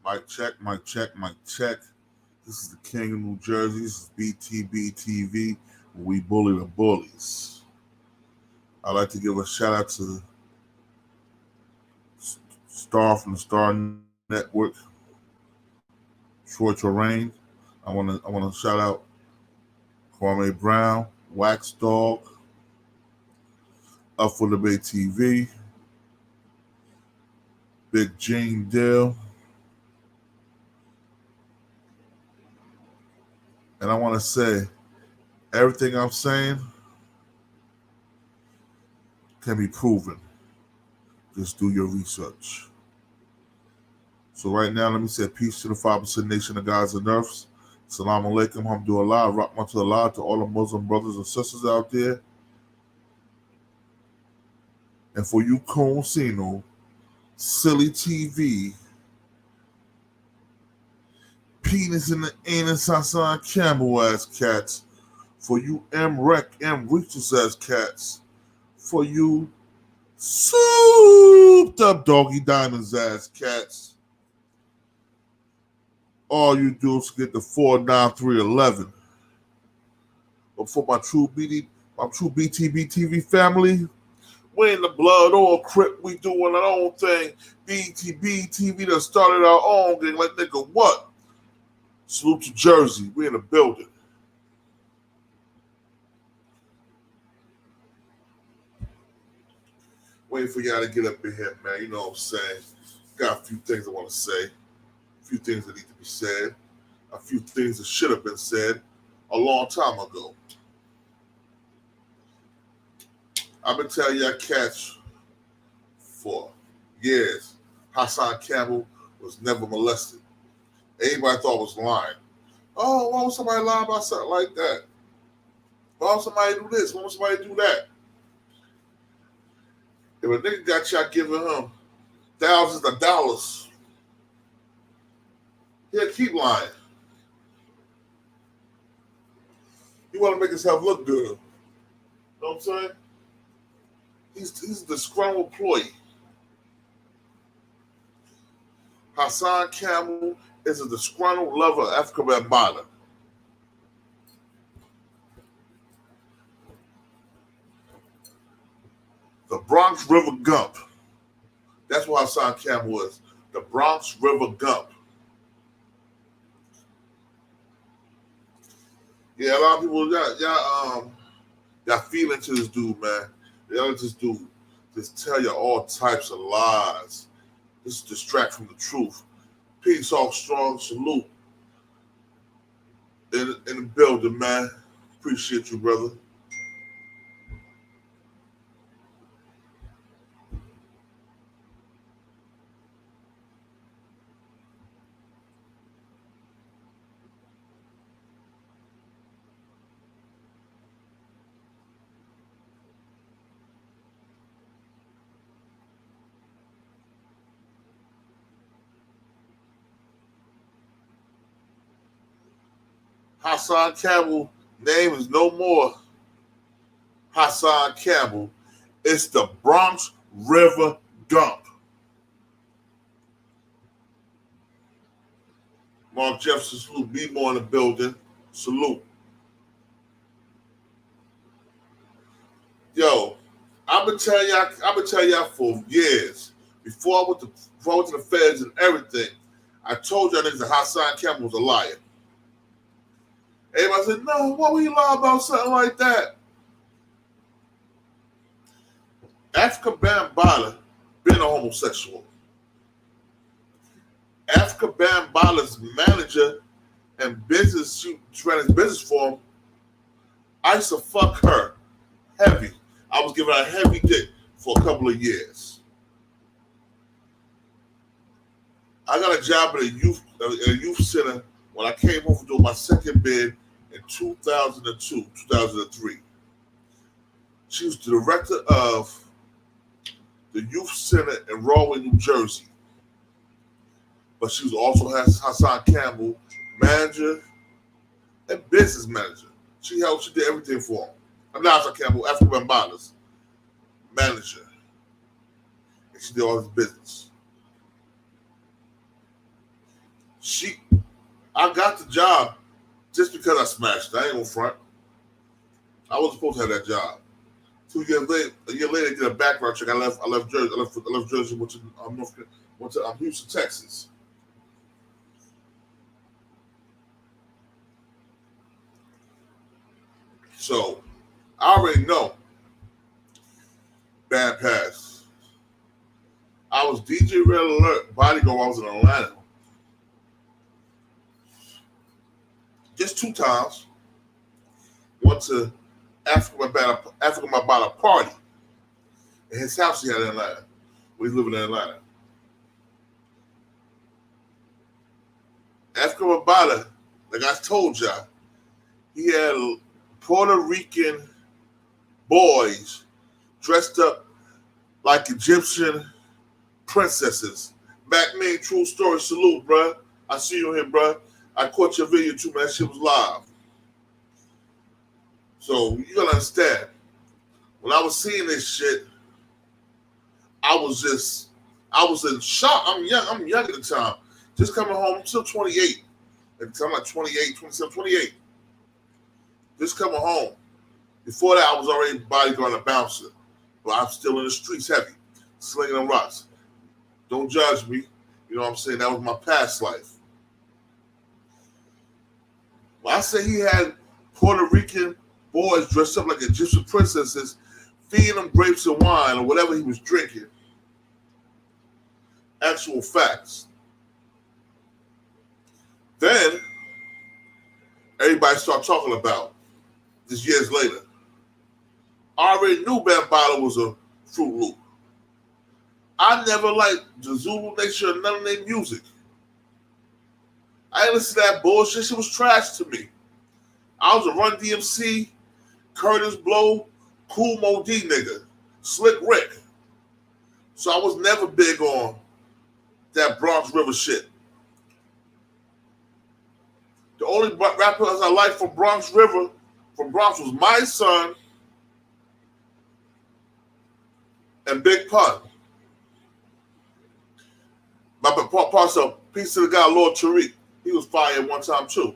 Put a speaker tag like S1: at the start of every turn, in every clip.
S1: Mic check, mic check, mic check. This is the King of New Jersey. This is BTBTV. We bully the bullies. I'd like to give a shout out to Star from the Star Network, Troy Terrain. I want to shout out Kwame Brown, Wax Dog, Up for Debate TV, Big Gene Dill. And I want to say, everything I'm saying can be proven. Just do your research. So right now, let me say peace to the 5% nation of guys and earths. Assalamu alaikum, alhamdulillah, rahmatullah to all the Muslim brothers and sisters out there. And for you Consino, Silly TV, Penis in the Anus, Hassan Campbell ass cats, for you M. Reaches ass cats, for you souped up Doggy Diamonds ass cats, all you do is get the 49311. But for my true BTBTV family, we in the blood or crip, we doing our own thing. BTBTV that started our own thing. Like, nigga, what? Salute to Jersey. We in the building. Waiting for y'all to get up in here, man. You know what I'm saying? Got a few things I want to say. A few things that need to be said. A few things that should have been said a long time ago. I've been telling y'all cats for years, Hassan Campbell was never molested. Everybody thought was lying. Oh, why would somebody lie about something like that? Why would somebody do this? Why would somebody do that? If a nigga got y'all giving him thousands of dollars, he'll keep lying. He want to make himself look good. You know what I'm saying? He's a disgruntled employee. Hassan Campbell is a disgruntled lover of Africa Bambaataa. The Bronx River Gump. That's what Hassan Campbell is. The Bronx River Gump. Yeah, a lot of people, y'all feel into this dude, man. Y'all let this dude just tell you all types of lies. Just distract from the truth. Peace off strong, salute. In the building, man. Appreciate you, brother. Hassan Campbell name is no more Hassan Campbell. It's the Bronx River Gump. Mark Jefferson, salute. Be more in the building. Salute. Yo, I've been telling y'all for years. Before I went to the feds and everything, I told y'all niggas that Hassan Campbell was a liar. Everybody said, no, why would you lie about something like that? Africa Bambaataa been a homosexual. Africa Bambaataa's manager and business, she ran his business for him. I used to fuck her heavy. I was giving her a heavy dick for a couple of years. I got a job at a youth center when I came home from doing my second bid in 2002, 2003. She was the director of the youth center in Rahway, New Jersey. But she was also Hassan Campbell, manager and business manager. She did everything for him. I'm not Hassan Campbell, Africa Bambaataa's manager. And she did all his business. I got the job just because I smashed it. I ain't gonna front. I wasn't supposed to have that job. A year later, I did a background check. I left Jersey. I left Jersey. Went to Houston, Texas. So I already know bad pass. I was DJ Red Alert bodyguard. I was in Atlanta. Just 2 times. Went to Africa Bambaataa party in his house he had in Atlanta. We living in Atlanta. Africa Bambaataa, like I told y'all, he had Puerto Rican boys dressed up like Egyptian princesses. Back me, true story, salute, bruh. I see you here, bruh. I caught your video too, man. That shit was live. So you gotta understand, when I was seeing this shit, I was in shock. I'm young at the time. Just coming home, I'm still 28. At the time, I'm like 28, 27, 28. Just coming home. Before that, I was already bodyguard and a bouncer. But I'm still in the streets heavy, slinging them rocks. Don't judge me. You know what I'm saying? That was my past life. When I say he had Puerto Rican boys dressed up like Egyptian princesses, feeding them grapes and wine or whatever he was drinking. Actual facts. Then everybody started talking about this years later. I already knew Bambaataa was a Fruit Loop. I never liked the Zulu Nation or none of their music. I didn't listen to that bullshit. Shit was trash to me. I was a Run DMC, Curtis Blow, Cool Mo D nigga, Slick Rick. So I was never big on that Bronx River shit. The only rappers I liked from Bronx was My Son and Big Pun. My parts of Peace to the guy, Lord Tariq. He was fired one time too.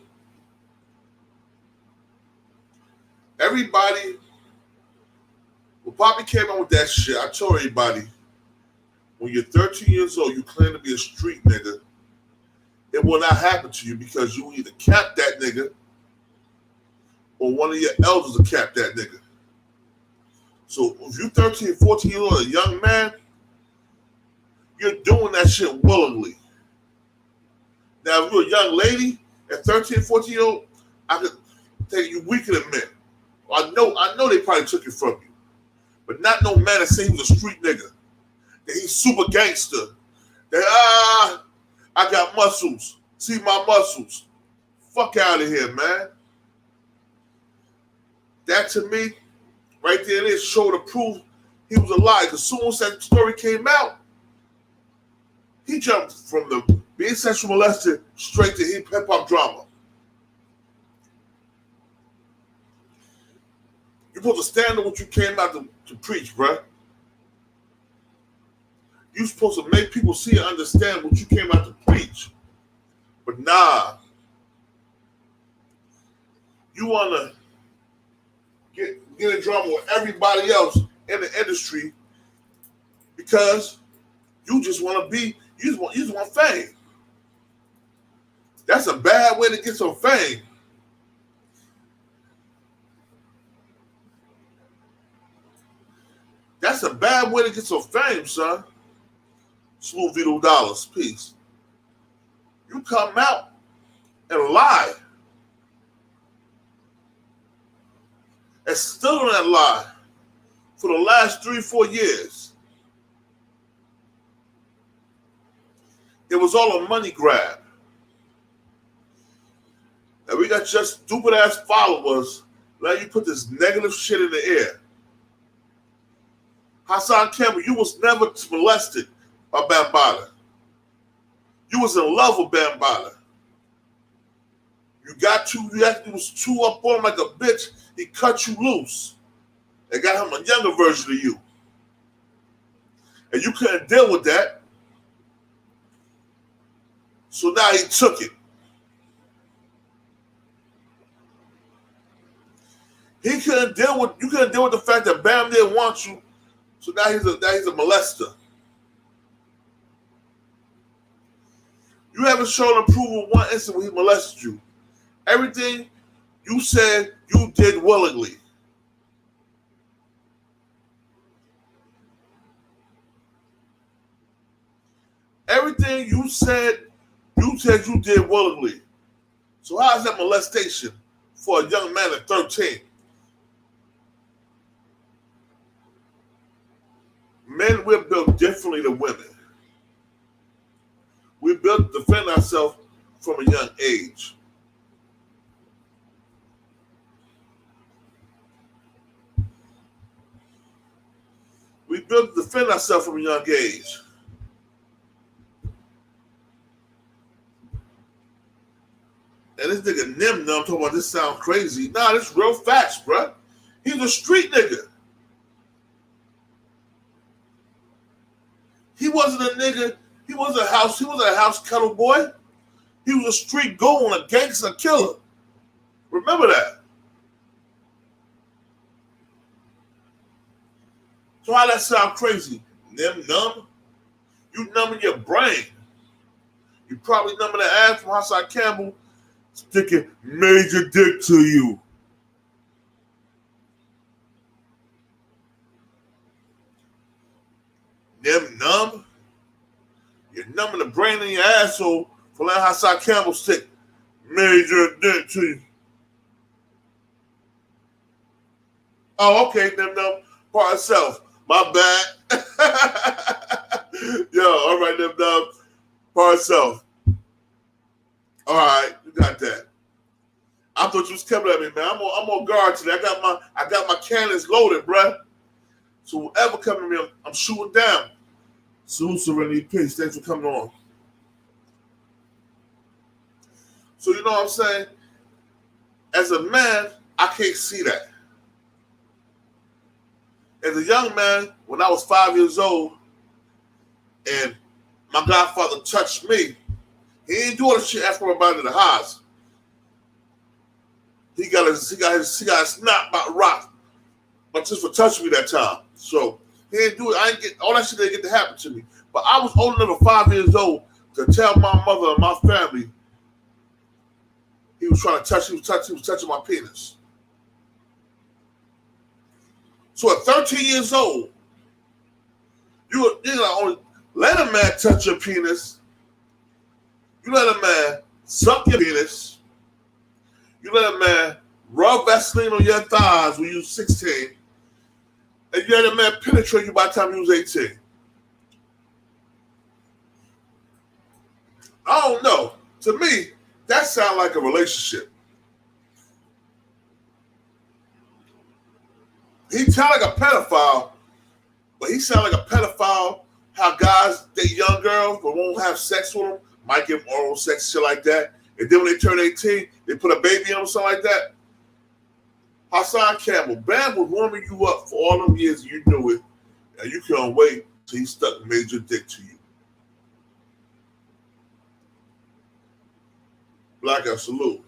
S1: Everybody, when Poppy came out with that shit, I told everybody, when you're 13 years old, you claim to be a street nigga, it will not happen to you because you either cap that nigga or one of your elders will cap that nigga. So if you're 13, 14 years old, a young man, you're doing that shit willingly. Now, if you're a young lady at 13, 14 years old, I could take you weaker than men. I know they probably took it from you. But not no man that say he was a street nigga. That he's super gangster. That, I got muscles. See my muscles. Fuck out of here, man. That to me, right there, it showed the proof he was a lie. Because as soon as that story came out, he jumped from the being sexually molested straight to hip hop drama. You're supposed to stand on what you came out to preach, bruh. You're supposed to make people see and understand what you came out to preach. But nah. You want to get in drama with everybody else in the industry because you just want to be, you just want fame. That's a bad way to get some fame. That's a bad way to get some fame, son. Smooth Vito Dollars, peace. You come out and lie. And still on that lie for the last 3-4 years. It was all a money grab. And we got just stupid ass followers letting you put this negative shit in the air. Hassan Campbell, you was never molested by Bambaataa. You was in love with Bambaataa. You was too up on him like a bitch. He cut you loose. They got him a younger version of you. And you couldn't deal with that. So now he took it. You couldn't deal with the fact that Bam didn't want you. So now he's a molester. You haven't shown approval one instant when he molested you. Everything you said you did willingly. Everything you said you did willingly. So how is that molestation for a young man at 13? Men, we're built differently than women. We're built to defend ourselves from a young age. We built to defend ourselves from a young age. And this nigga Nim Num talking about this sound crazy. Nah, this real facts, bruh. He's a street nigga. He wasn't a nigga. He wasn't a house cuddle boy. He was a street goon, a gangster killer. Remember that. So how that sound crazy? Nim Num? You numbing your brain. You probably numbing the ass from Hassan Campbell sticking major dick to you. Nim Num? You're numbing the brain in your asshole for letting Hassan Campbell stick major dick to you. Oh, okay, Nim Num. Part of self. My bad. Yo, all right, Nim Num. Part of self. All right, you got that. I thought you was coming at me, man. I'm on guard today. I got my cannons loaded, bruh. So whoever coming at me, I'm shooting down. Soon, Serenity, peace. Thanks for coming on. So you know what I'm saying? As a man, I can't see that. As a young man, when I was 5 years old, and my godfather touched me, he ain't doing the shit after about in the house. He got his snot about rock, but just for touching me that time. So he didn't do it. I didn't get all that shit didn't get to happen to me. But I was old enough at 5 years old to tell my mother and my family he was trying to touch. He was touching my penis. So at 13 years old, you not only let a man touch your penis. You let a man suck your penis. You let a man rub Vaseline on your thighs when you was 16. And you let a man penetrate you by the time you was 18. I don't know. To me, that sounds like a relationship. He sound like a pedophile, but he sound like a pedophile how guys date young girls but won't have sex with them, might give them oral sex, shit like that. And then when they turn 18, they put a baby on them, something like that. Hassan Campbell, Bam was warming you up for all them years you knew it, and you couldn't wait till he stuck major dick to you. Black out, salute.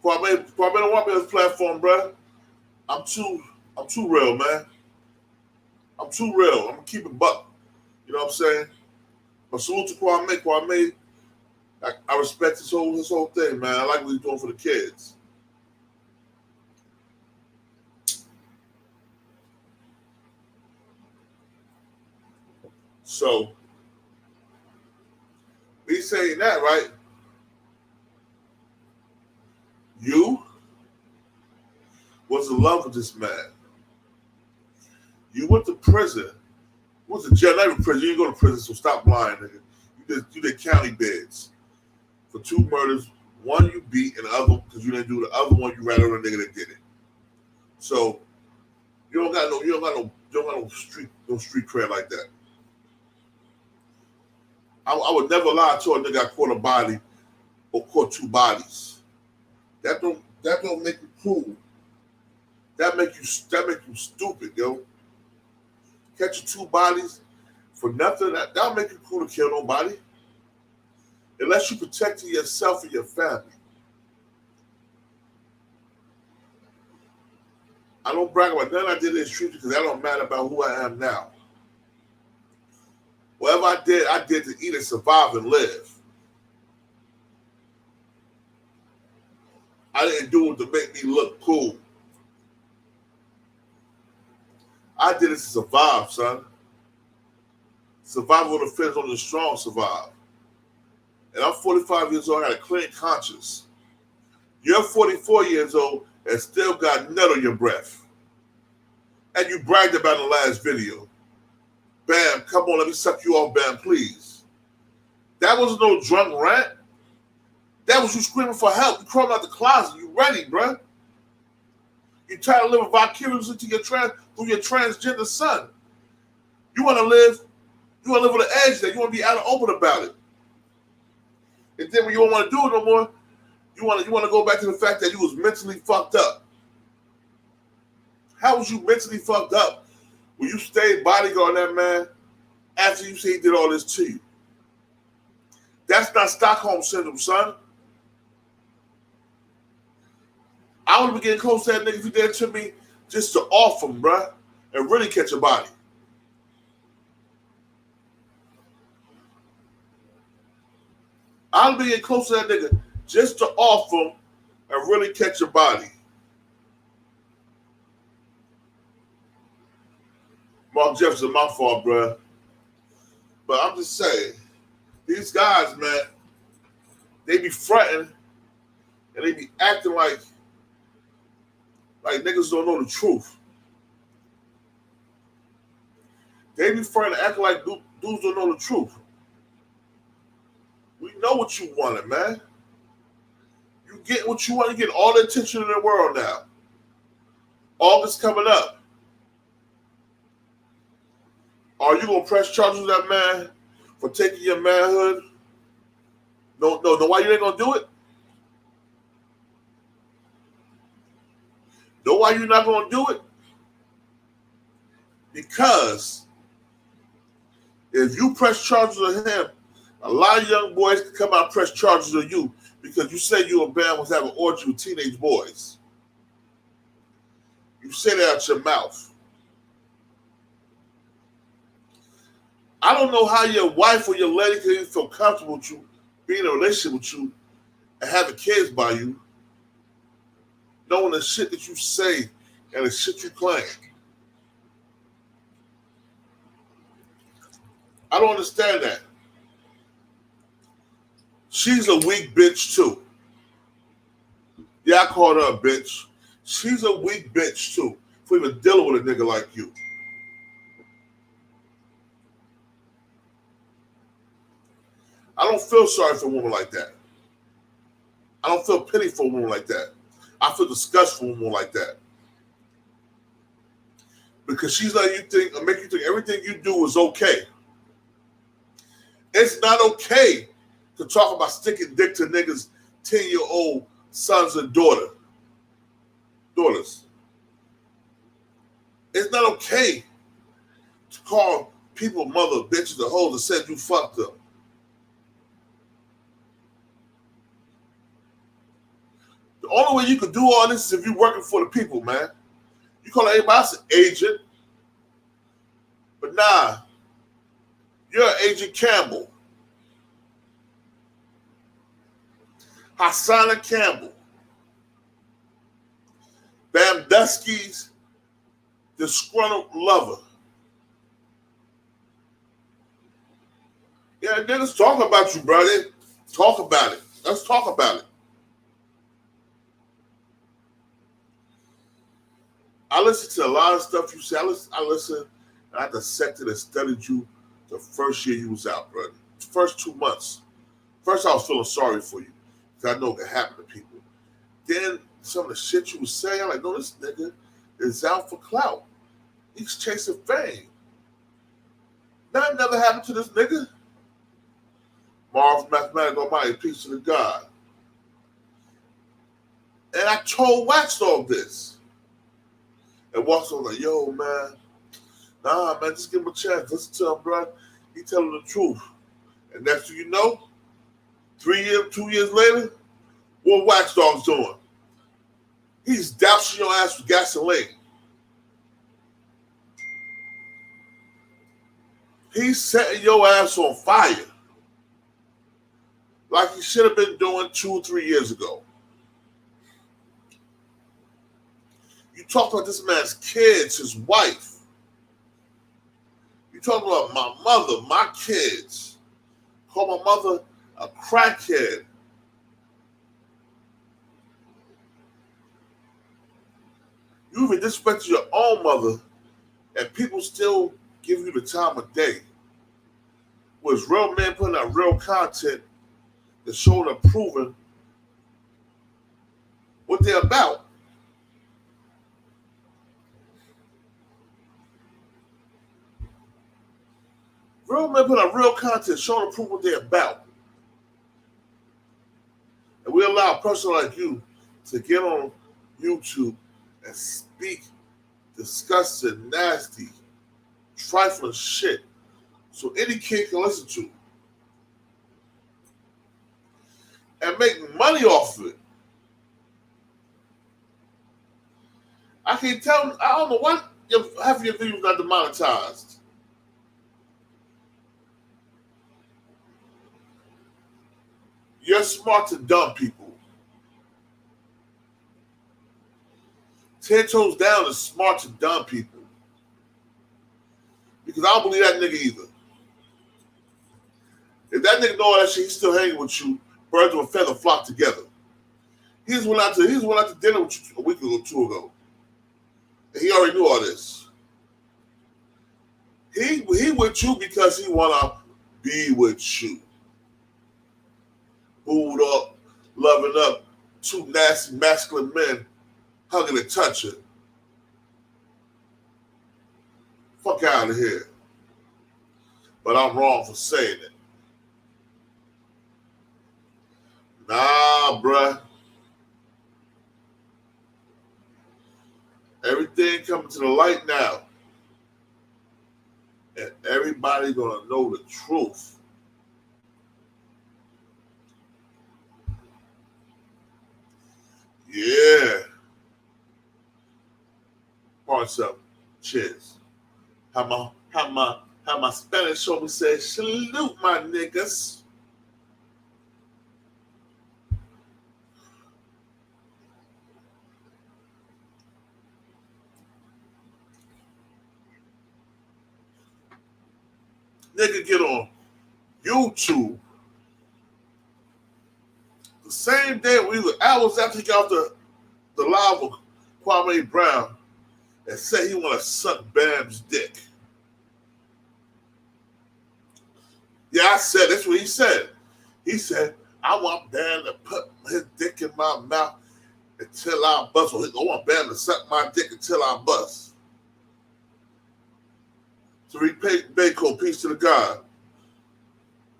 S1: Before I been on this platform, bro, I'm too real, man. I'm too real. I'm gonna keep it buck. You know what I'm saying? But salute to Kwame. I respect this whole thing, man. I like what he's doing for the kids. So, me saying that, right? You was in love with this man. You went to prison. Went to jail, not even prison. You didn't go to prison, so stop lying, nigga. You did county beds for 2 murders. One you beat, and the other because you didn't do the other one. You ran on a nigga that did it. So you don't got no street cred like that. I would never lie to a nigga I caught a body or caught 2 bodies. That don't make you cool. That make you stupid, yo. Catching 2 bodies for nothing. That'll make you cool to kill nobody. Unless you're protecting yourself and your family. I don't brag about nothing I did in the street because that don't matter about who I am now. Whatever I did to eat and survive and live. I didn't do it to make me look cool. I did it to survive, son. Survival depends on the strong survive. And I'm 45 years old, I got a clean conscience. You're 44 years old and still got nut on your breath. And you bragged about in the last video. Bam, come on, let me suck you off, Bam, please. That wasn't no drunk rant. That was you screaming for help. You crawling out the closet. You ready, bruh. You tired of living vicariously through your transgender son. You want to live on the edge there. You want to be out and open about it. And then when you don't want to do it no more, you want to go back to the fact that you was mentally fucked up. How was you mentally fucked up when you stayed bodyguarding that man after you say he did all this to you? That's not Stockholm Syndrome, son. I would have been getting close to that nigga if he did it to me just to off him, bruh, and really catch a body. I would be getting close to that nigga just to off him and really catch a body. Mark Jefferson, my fault, bruh. But I'm just saying, these guys, man, they be fronting and they be acting like niggas don't know the truth. They be fronting and acting like dudes don't know the truth. We know what you wanted, man. You get what you want. You get all the attention in the world now. August coming up. Are you gonna press charges with that man for taking your manhood? No. Why you ain't gonna do it? Know why you're not gonna do it? Because if you press charges on him, a lot of young boys can come out and press charges on you because you said you and Bam was having an orgy with teenage boys. You say that out your mouth. I don't know how your wife or your lady can even feel comfortable with you, being in a relationship with you, and having kids by you, knowing the shit that you say and the shit you claim. I don't understand that. She's a weak bitch too. Yeah, I called her a bitch. She's a weak bitch too for even dealing with a nigga like you. I don't feel sorry for a woman like that. I don't feel pity for a woman like that. I feel disgust for a woman like that. Because she's letting you think, or make you think everything you do is okay. It's not okay to talk about sticking dick to niggas' 10-year-old sons and daughters. It's not okay to call people mother, bitches, or hoes and said you fucked them. The only way you can do all this is if you're working for the people, man. You call everybody else an agent. But nah, you're Agent Campbell. Hassan Campbell. Bam Dusky's disgruntled lover. Yeah, niggas talk about you, brother. Talk about it. Let's talk about it. I listen to a lot of stuff you say. I listen, and I dissected and studied you the first year you was out, brother. The first 2 months. First, I was feeling sorry for you, because I know it can happen to people. Then, some of the shit you was saying, I'm like, no, this nigga is out for clout. He's chasing fame. That never happened to this nigga. Marvel's mathematical almighty, peace to the God. And I told Wax all this. And Wax was like, yo, man, nah, man, just give him a chance. Listen to him, bro. He telling the truth. And next thing you know, 2 years later, what Wax Dog's doing? He's dousing your ass with gasoline. He's setting your ass on fire. Like he should have been doing 2 or 3 years ago. You talk about this man's kids, his wife. You talk about my mother, my kids. Call my mother a crackhead. You even disrespected your own mother, and people still give you the time of day. Was real men putting out real content that showed and proving what they're about. Real men put out real content showing and proving what they're about. And we allow a person like you to get on YouTube and speak disgusting, nasty, trifling shit so any kid can listen to and make money off of it. I can't tell, I don't know why half your videos not demonetized. You're smart to dumb people. 10 toes down is smart to dumb people. Because I don't believe that nigga either. If that nigga know all that shit, he's still hanging with you. Birds of a feather flock together. He just went out to dinner with you a week or 2 ago. And he already knew all this. He with you because he wanna be with you. Booed up, loving up, 2 nasty masculine men hugging and touching. Fuck out of here. But I'm wrong for saying it. Nah, bruh. Everything coming to the light now. And everybody gonna know the truth. Yeah. Parts up. Cheers. How my Spanish show me say, salute my niggas. Nigga get on YouTube the same day we were hours after he got off the live with Kwame Brown and said he want to suck Bam's dick. Yeah, I said, that's what he said. He said, I want Bam to put his dick in my mouth until I bust. I want Bam to suck my dick until I bust. So Bako, peace to the God.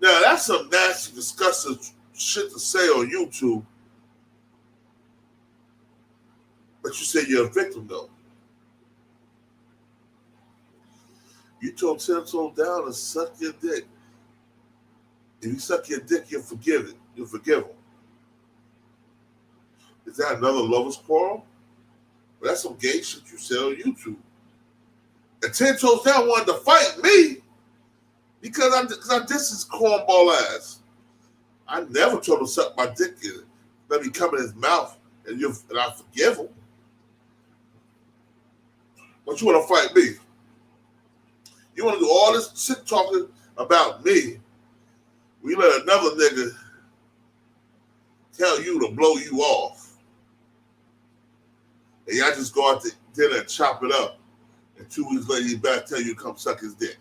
S1: Now, that's some nasty, disgusting shit to say on YouTube. But you say you're a victim, though. You told 10 toes down to suck your dick. If you suck your dick, you'll forgive it. You'll forgive him. Is that another lover's quarrel? Well, that's some gay shit you said on YouTube. And 10 toes down wanted to fight me because I dissed his cornball ass. I never told him to suck my dick in it. Let me come in his mouth and I forgive him. But you want to fight me? You want to do all this shit talking about me? We let another nigga tell you to blow you off. And y'all just go out to dinner and chop it up. And 2 weeks later, he's back tell you to come suck his dick.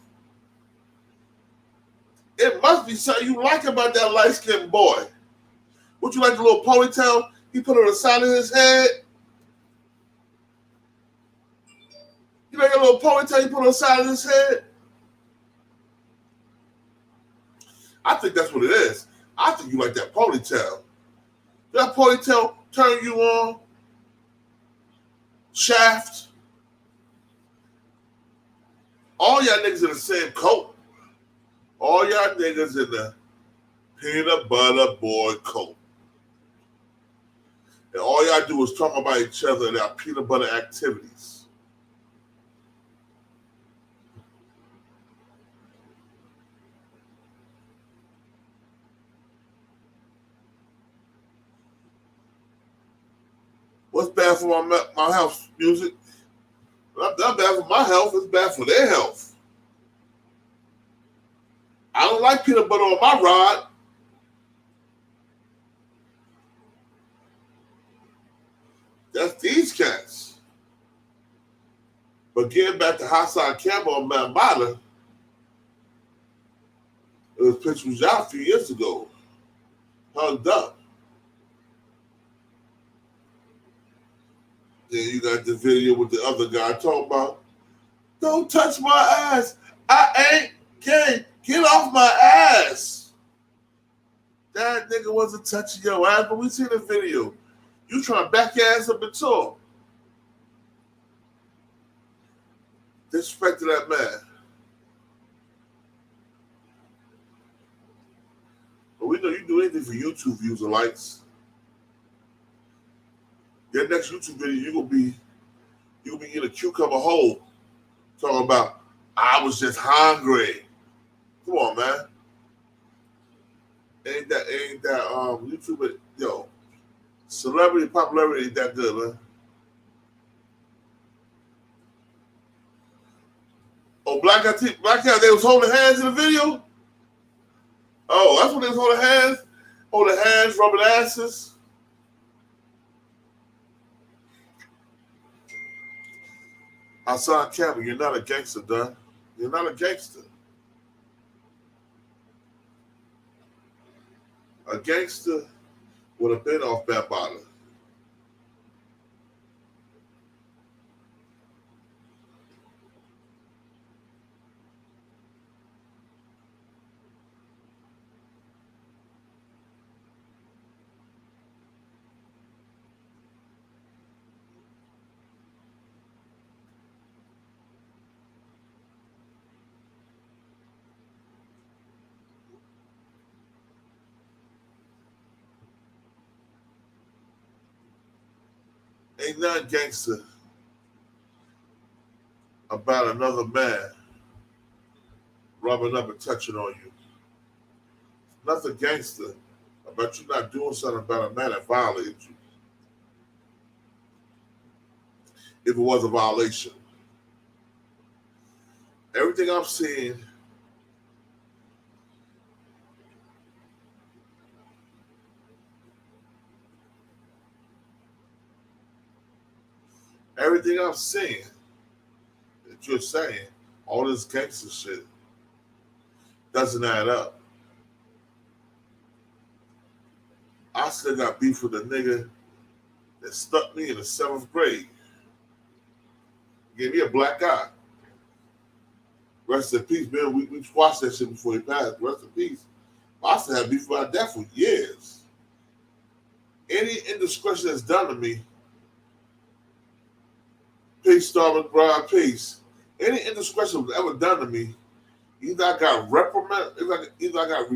S1: It must be something you like about that light-skinned boy. Would you like the little ponytail he put on the side of his head? You like a little ponytail he put on the side of his head? I think that's what it is. I think you like that ponytail. That ponytail turn you on. Shaft. All y'all niggas in the same coat. All y'all niggas in the peanut butter boy coat. And all y'all do is talk about each other and our peanut butter activities. What's bad for my health, music? Not bad for my health, it's bad for their health. I don't like peanut butter on my rod. That's these cats. But getting back to Hassan Campbell and Bambaataa, it was pictures out a few years ago. Hugged up. Then you got the video with the other guy talking about, don't touch my ass. I ain't gay. Get off my ass. That nigga wasn't touching your ass, but we seen the video. You trying to back your ass up and talk. Disrespect to that man. But we know you do anything for YouTube views or likes. Your next YouTube video, you're gonna be in a cucumber hole talking about I was just hungry. Come on, man. Ain't that YouTube, yo, celebrity popularity ain't that good, man. Oh, Black Cat, they was holding hands in the video? Oh, that's when they was holding hands? Holding hands, rubbing asses? Hassan Campbell, you're not a gangster, Don. You're not a gangster. A gangster would have been off Bambaataa. Ain't nothing gangster about another man rubbing up and touching on you. Nothing gangster about you not doing something about a man that violated you. If it was a violation. Everything I'm seeing that you're saying, all this gangster shit, doesn't add up. I still got beef with the nigga that stuck me in the 7th grade. Gave me a black eye. Rest in peace, man. We watched that shit before he passed. Rest in peace. I still have beef about that for years. Any indiscretion that's done to me, peace, Star McBride, peace. Any indiscretion was ever done to me, either I got reprimanded, either I got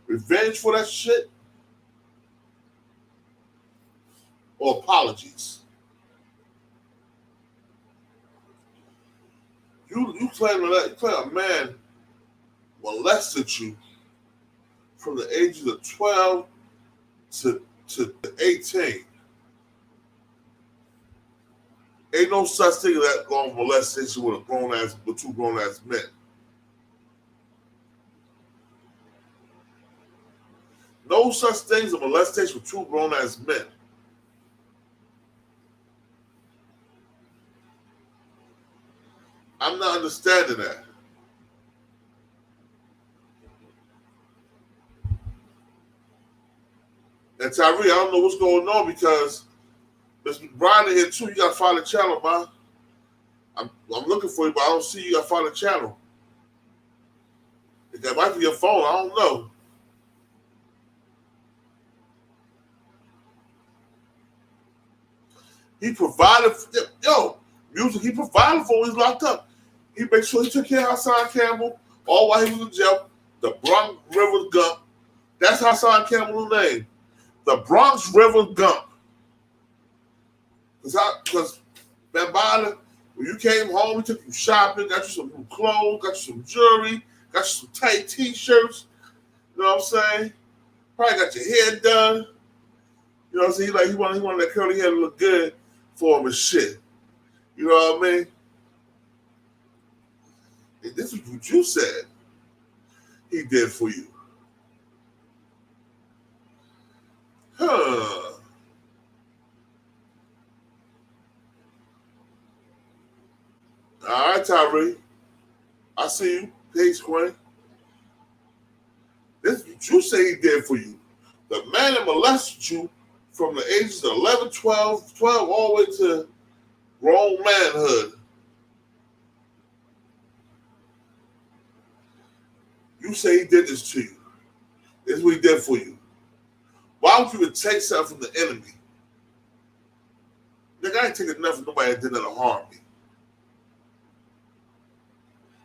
S1: revenge for that shit, or apologies. You claim a man molested you from the ages of 12 to 18. Ain't no such thing as that long molestation with two grown ass men. No such thing as a molestation with two grown ass men. I'm not understanding that. And Tyree, I don't know what's going on because Mr. Brian in here too. You got to follow the channel, man. I'm looking for you, but I don't see you. Got to follow the channel. That might be your phone. I don't know. He provided, music. He provided for when he was locked up. He made sure he took care of Hassan Campbell all while he was in jail. The Bronx River Gump. That's Hassan Campbell's name. The Bronx River Gump. Because Bambaataa, when you came home, we took you shopping, got you some new clothes, got you some jewelry, got you some tight t-shirts. You know what I'm saying? Probably got your hair done. You know what I'm saying? He wanted that curly hair to look good for him and shit. You know what I mean? And this is what you said he did for you. Huh. All right, Tyree. I see you. Peace, Quinn. This is what you say he did for you. The man that molested you from the ages of 11, 12 all the way to grown manhood. You say he did this to you. This is what he did for you. Why would you even take something from the enemy? Nigga, I ain't taking nothing from nobody that did nothing to harm me.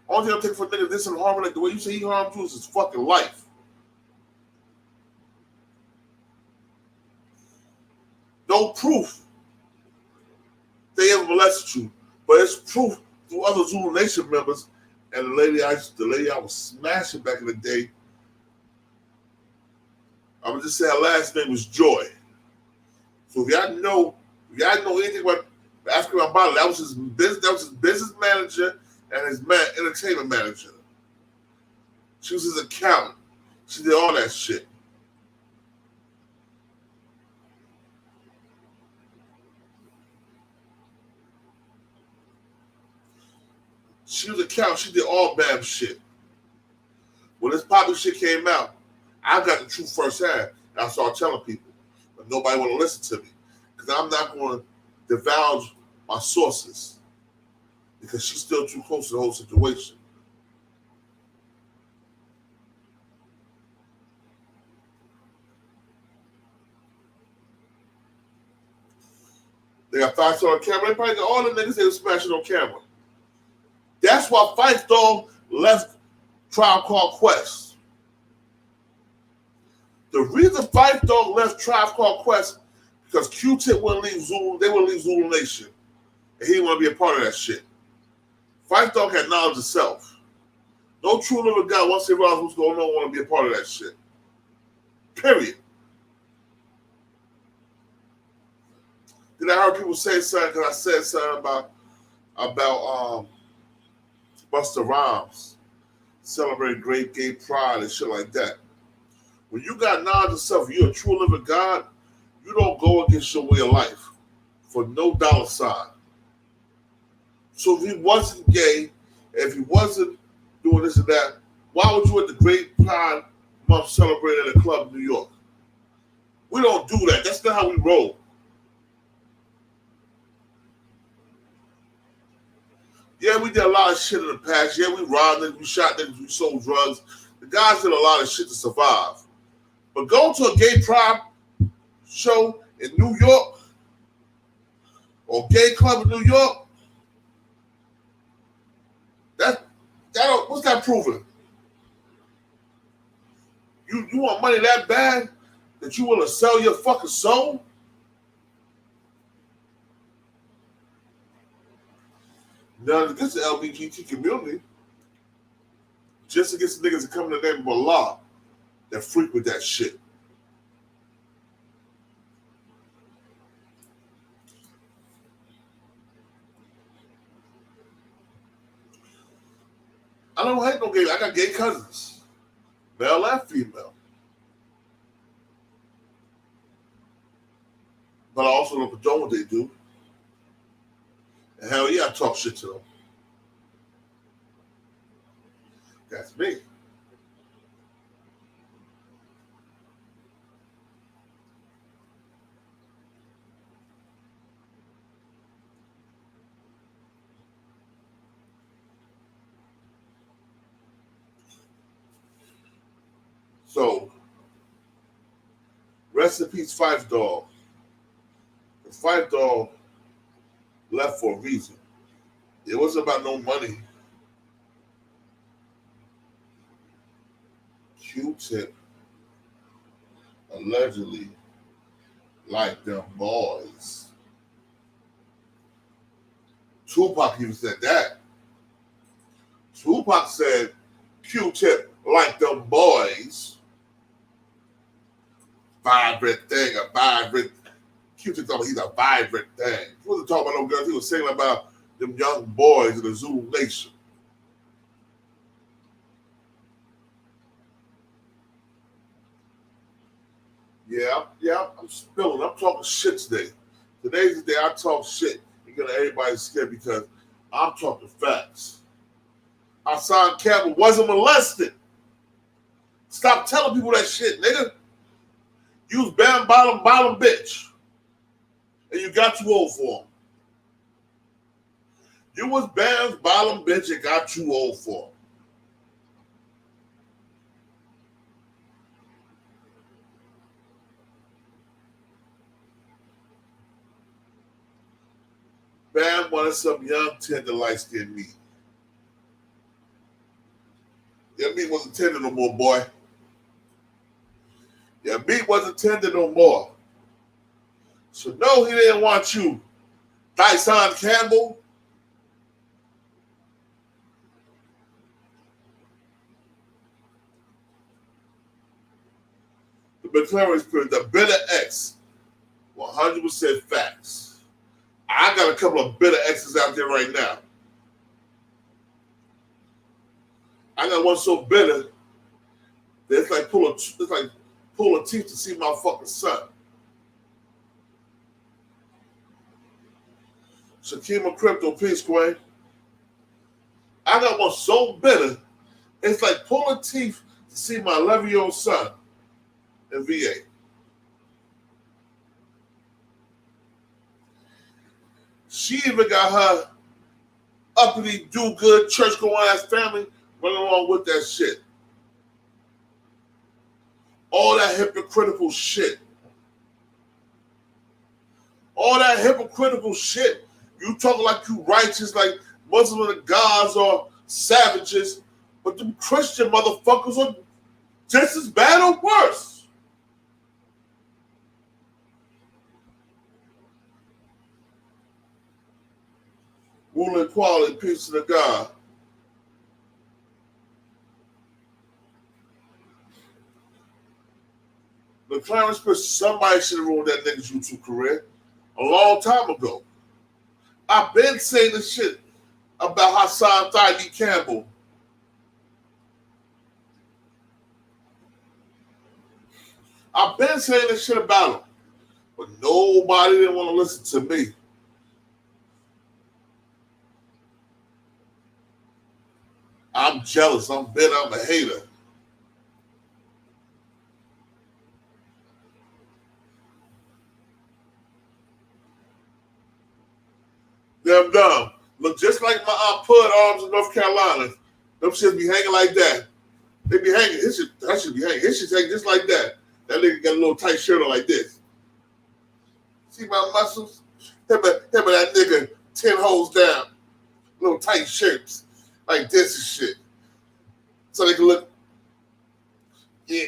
S1: Only thing I'm taking for nigga this and harming, like the way you say he harmed you is his fucking life. No proof they ever molested you, but it's proof through other Zulu Nation members and the lady I was smashing back in the day. I would just say her last name was Joy. So if y'all know anything about Africa Bambaataa, that was his business manager and his entertainment manager. She was his accountant. She did all that shit. She was accountant. She did all Bam shit. When this Poppy shit came out, I got the truth firsthand. And I started telling people, but nobody want to listen to me because I'm not going to divulge my sources because she's still too close to the whole situation. They got 5 on camera. They probably got all the niggas they were smashing on camera. That's why Phife Dawg left Tribe Called Quest. The reason Phife Dawg left Tribe Called Quest because Q-Tip wouldn't leave Zulu. They wouldn't leave Zulu Nation, and he didn't want to be a part of that shit. Phife Dawg had knowledge of self. No true living guy once they realize what's going on want to be a part of that shit. Period. Then I heard people say something because I said something about Busta Rhymes celebrating great gay pride and shit like that. When you got knowledge of self, you're a true living God, you don't go against your way of life for no dollar sign. So if he wasn't gay, if he wasn't doing this and that, why would you at the Great Pride Month celebrate at a club in New York? We don't do that. That's not how we roll. Yeah, we did a lot of shit in the past. Yeah, we robbed niggas, we shot niggas, we sold drugs. The guys did a lot of shit to survive. But going to a gay pride show in New York or gay club in New York, what's that proving? You want money that bad that you want to sell your fucking soul? Now, against the LGBT community, just against the niggas that come in the name of Allah that frequent that shit. I don't hate no gay. I got gay cousins, male and female. But I also don't condone what they do. And hell yeah, I talk shit to them. That's me. So, rest in peace, Phife Dawg. Phife Dawg left for a reason. It wasn't about no money. Q-Tip allegedly liked them boys. Tupac even said that. Tupac said Q-Tip liked them boys. Vibrant thing, a vibrant. Q-Tip thought he's a vibrant thing. He wasn't talking about no girls. He was singing about them young boys in the Zulu Nation. Yeah, I'm spilling. I'm talking shit today. Today's the day I talk shit. You're gonna everybody scared because I'm talking facts. Hassan Campbell wasn't molested. Stop telling people that shit, nigga. You was bottom bitch. And you got too old for him. You was bottom bitch and got too old for him. Bam wanted some young, tender, light-skinned meat. Your meat wasn't tender no more, boy. Your meat wasn't tender no more. So no, he didn't want you. Hassan Campbell. The McLaren Spirit, the bitter X. 100% facts. I got a couple of bitter X's out there right now. I got one so bitter that it's like pulling teeth to see my fucking son. Shakima Crypto, peace, Quay. I got one so bitter, it's like pulling teeth to see my 11-year-old son in VA. She even got her uppity, do-good, church-going ass family running along with that shit. All that hypocritical shit. All that hypocritical shit. You talking like you righteous, like Muslim and the gods are savages, but them Christian motherfuckers are just as bad or worse. Rule and equality, peace to the God. The Clarence Chris, somebody should have ruined that nigga's YouTube career a long time ago. I've been saying this shit about Hassan Campbell. I've been saying this shit about him, but nobody didn't want to listen to me. I'm jealous. I'm bitter. I'm a hater. Them dumb. Look just like my Aunt Pud arms in North Carolina. Them shit be hanging like that. They be hanging. That should be hanging. His shit's hanging just like that. That nigga got a little tight shirt on like this. See my muscles? Him and that nigga 10 holes down. Little tight shirts. Like this and shit. So they can look. Yeah.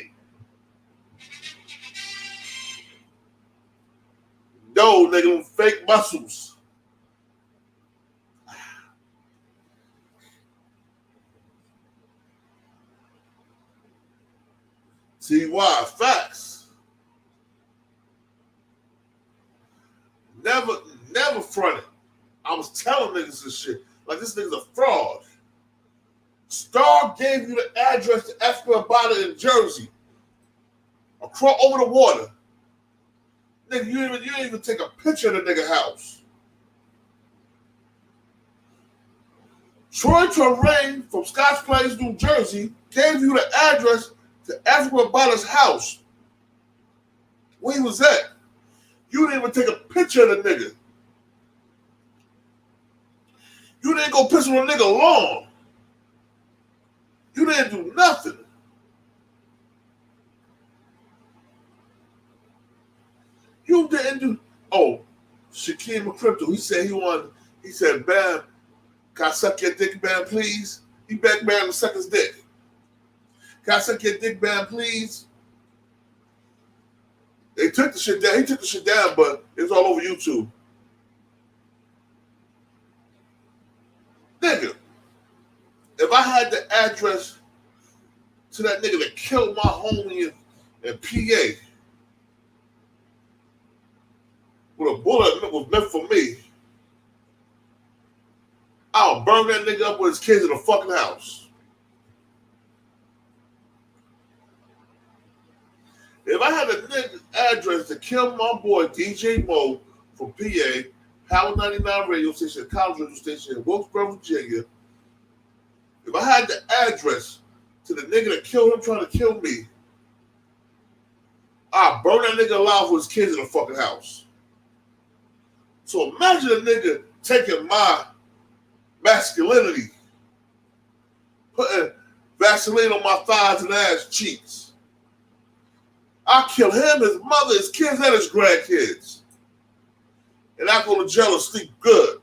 S1: No, nigga, them fake muscles. See why? Facts. Never fronted. I was telling niggas this shit. Like, this nigga's a fraud. Star gave you the address to Africa Bambaataa in Jersey. Across over the water. Nigga, you didn't even take a picture of the nigga house. Troy Terrain from Scotch Plains, New Jersey, gave you the address to Africa Bambaataa's house. Where he was at. You didn't even take a picture of the nigga. You didn't go piss on a nigga lawn. You didn't do nothing. You didn't do. Oh, Shaquem Crypto. He said, Bam, can I suck your dick, Bam, please? He begged Bam to suck his dick. Can I suck your dick, man, please? They took the shit down. He took the shit down, but it's all over YouTube. Nigga, if I had the address to that nigga that killed my homie in PA with a bullet that was meant for me, I'll burn that nigga up with his kids in the fucking house. If I had a nigga address to kill my boy DJ Mo from PA, Howard 99 radio station, college radio station in Wilkesboro, Virginia, if I had the address to the nigga that killed him trying to kill me, I'll burn that nigga alive with his kids in the fucking house. So imagine a nigga taking my masculinity, putting Vaseline on my thighs and ass cheeks. I'll kill him, his mother, his kids, and his grandkids. And I go to jail and sleep good.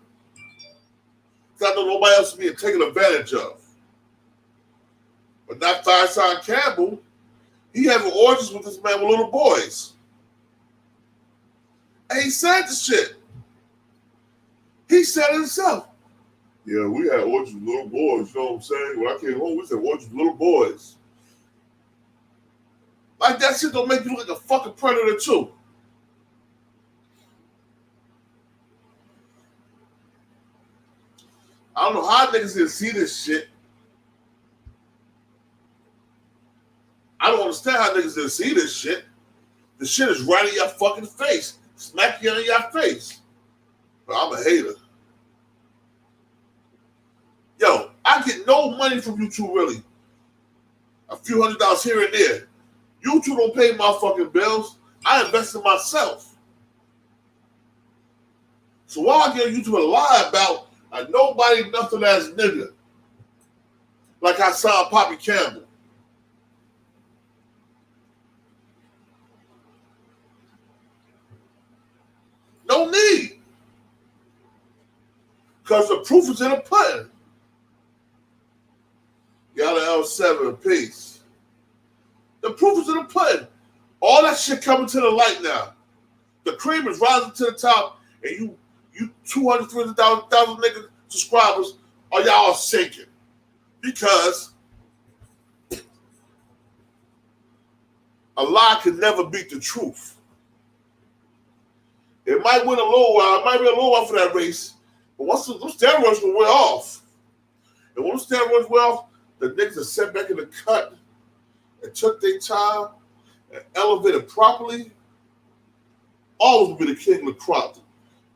S1: Because I know nobody else is being taken advantage of. But not Hassan Campbell. He having orgies with this man with little boys. And he said the shit. He said it himself. Yeah, we had orgies with little boys, you know what I'm saying? When I came home, we said orgies with little boys. Like that shit don't make you look like a fucking predator too. I don't know how niggas didn't see this shit. I don't understand how niggas didn't see this shit. The shit is right in your fucking face. Smack you in your face. But I'm a hater. Yo, I get no money from YouTube really. A few $100s here and there. YouTube don't pay my fucking bills. I invest in myself. So why I get on YouTube and lie about a nobody nothing ass nigga like Hassan Poppy Campbell? No need. Because the proof is in the pudding. Y'all the L7, peace. The proof is in the pudding. All that shit coming to the light now. The cream is rising to the top, and you 200, 300,000 niggas subscribers are y'all sinking. Because a lie can never beat the truth. It might win a little while. It might be a little while for that race. But once those steroids will wear off, and when those steroids wear off, the niggas are set back in the cut and took their time and elevated properly, always will be the king of the crop.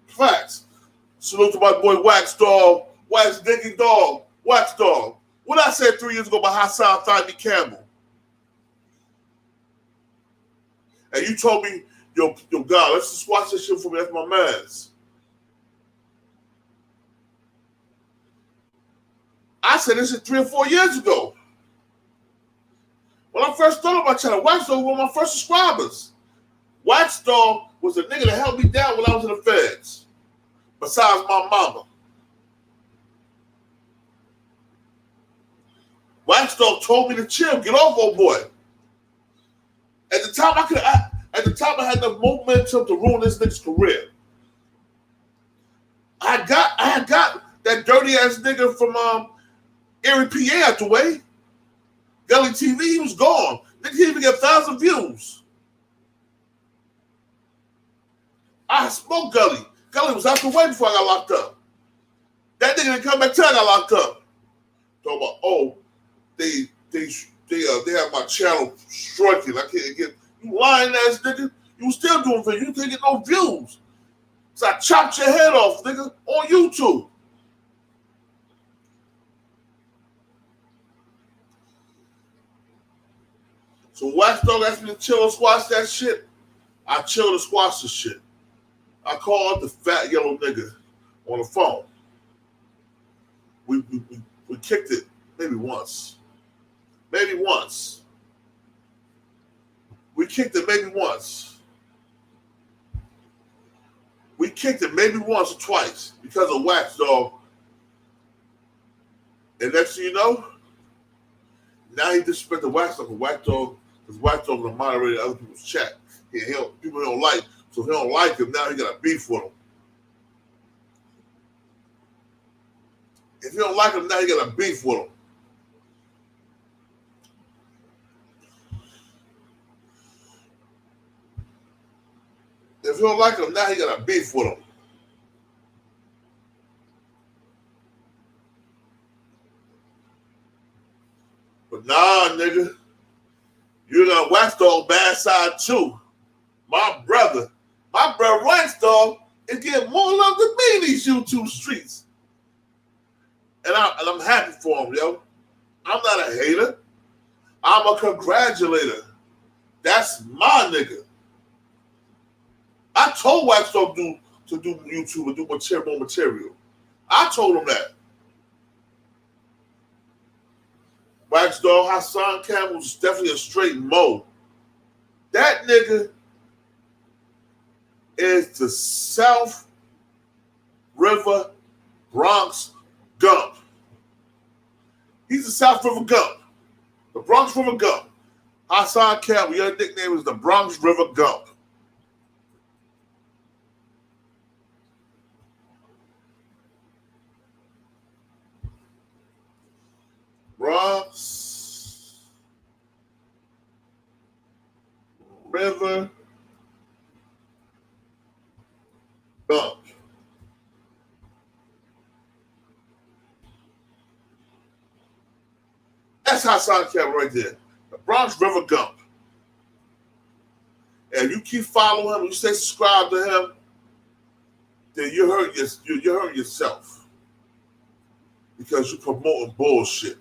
S1: Facts. Salute to my boy Wax Dog, Wax Dinky Dog, Wax Dog. What I said 3 years ago about Hassan Campbell. And you told me, yo, God, let's just watch this shit for me. That's my man's. I said this shit 3 or 4 years ago. When I first started my channel, Wax Dog was one of my first subscribers. Wax Dog was the nigga that held me down when I was in the feds. Besides my mama. Wax Dog told me to chill, get off, old boy. At the time I had enough momentum to ruin this nigga's career. I had got that dirty ass nigga from Erie, PA out the way. Gully TV, he was gone. Nigga didn't even get 1,000 views. I smoked Gully. Gully was out the way before I got locked up. That nigga didn't come back till I got locked up. Talking about, oh, they have my channel striking. I can't get you lying ass nigga. You still doing things. You can't get no views. So I chopped your head off, nigga, on YouTube. So Wax Dog asked me to chill and squash that shit. I chilled and squashed the shit. I called the fat yellow nigga on the phone. We kicked it maybe once. Maybe once. We kicked it maybe once. We kicked it maybe once or twice because of Wax Dog. And next thing you know, Now he disrespected Wax Dog, because Wax Dog was moderating other people's chat. People he don't like, so if he don't like him, now he got a beef with him. If you don't like him, now you got a beef with him. If you don't like him, now you got a beef with him. But nah, nigga, you're gonna Wax Dog bad side too. My brother Wax Dog is getting more love than me in these YouTube streets. And I'm happy for him, yo. I'm not a hater. I'm a congratulator. That's my nigga. I told Wax Dog to do YouTube and do more material. I told him that. Wax Dog, Hassan Campbell is definitely a straight mo. That nigga is the South River Bronx Gump. He's the South River Gump. The Bronx River Gump. Hassan Campbell, your nickname is the Bronx River Gump. Bronx River Gump. That's Hassan Campbell right there. The Bronx River Gump. And you keep following him, you stay subscribed to him, then you hurt yourself. Because you're promoting bullshit.